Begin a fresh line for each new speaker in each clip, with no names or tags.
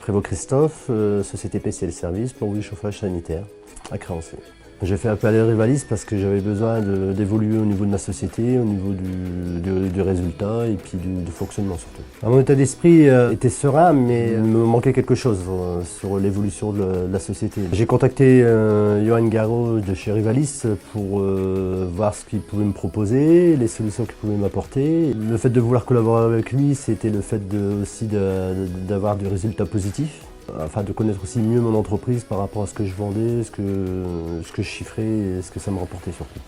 Prévost Christophe, société PCL Service, pour du chauffage sanitaire à Créanciers. J'ai fait appel à Rivalis parce que j'avais besoin d'évoluer au niveau de ma société, au niveau du résultat et puis du fonctionnement surtout. Mon état d'esprit était serein, mais il me manquait quelque chose sur l'évolution de la société. J'ai contacté Johan Garraud de chez Rivalis pour voir ce qu'il pouvait me proposer, les solutions qu'il pouvait m'apporter. Le fait de vouloir collaborer avec lui, c'était le fait aussi d'avoir du résultat positif. Afin de connaître aussi mieux mon entreprise par rapport à ce que je vendais, ce que je chiffrais et ce que ça me rapportait surtout.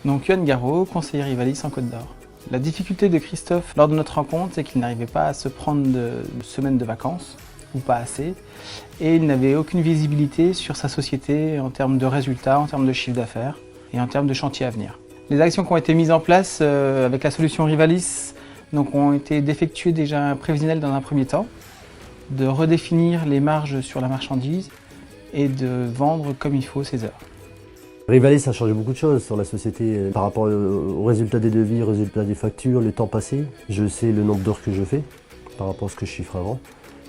Donc Johan Garraud, conseiller Rivalis en Côte d'Or. La difficulté de Christophe lors de notre rencontre, c'est qu'il n'arrivait pas à se prendre de semaines de vacances, ou pas assez, et il n'avait aucune visibilité sur sa société en termes de résultats, en termes de chiffre d'affaires et en termes de chantier à venir. Les actions qui ont été mises en place avec la solution Rivalis ont été d'effectuer déjà un prévisionnel dans un premier temps, de redéfinir les marges sur la marchandise et de vendre comme il faut ses heures.
Rivalis a changé beaucoup de choses sur la société par rapport aux résultats des devis, aux résultats des factures, le temps passé. Je sais le nombre d'heures que je fais par rapport à ce que je chiffre avant.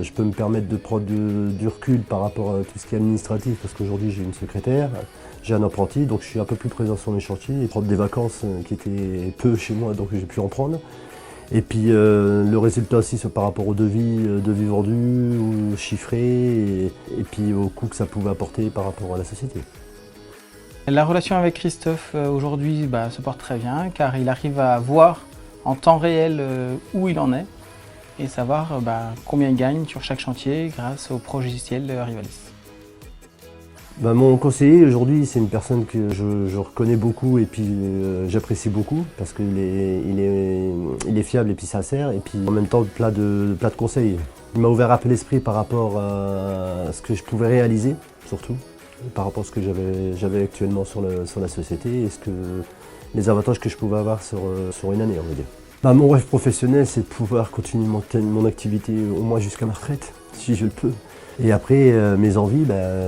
Je peux me permettre de prendre du recul par rapport à tout ce qui est administratif parce qu'aujourd'hui j'ai une secrétaire, j'ai un apprenti, donc je suis un peu plus présent sur mes chantiers et prendre des vacances qui étaient peu chez moi, donc j'ai pu en prendre. Et puis le résultat aussi par rapport aux devis vendus ou chiffrés et puis au coût que ça pouvait apporter par rapport à la société.
La relation avec Christophe aujourd'hui se porte très bien car il arrive à voir en temps réel où il en est et savoir combien il gagne sur chaque chantier grâce au logiciel de Rivalis.
Mon conseiller aujourd'hui, c'est une personne que je reconnais beaucoup et puis j'apprécie beaucoup parce qu'il est fiable et puis sincère et puis en même temps plein de conseils. Il m'a ouvert un peu l'esprit par rapport à ce que je pouvais réaliser surtout, par rapport à ce que j'avais actuellement sur la société et les avantages que je pouvais avoir sur une année, on va dire. Mon rêve professionnel, c'est de pouvoir continuer mon activité au moins jusqu'à ma retraite, si je le peux. Et après, mes envies,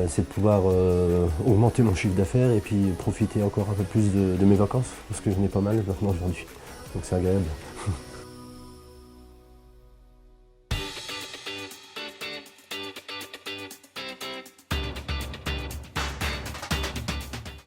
c'est de pouvoir augmenter mon chiffre d'affaires et puis profiter encore un peu plus de mes vacances, parce que j'en ai pas mal maintenant aujourd'hui. Donc c'est agréable.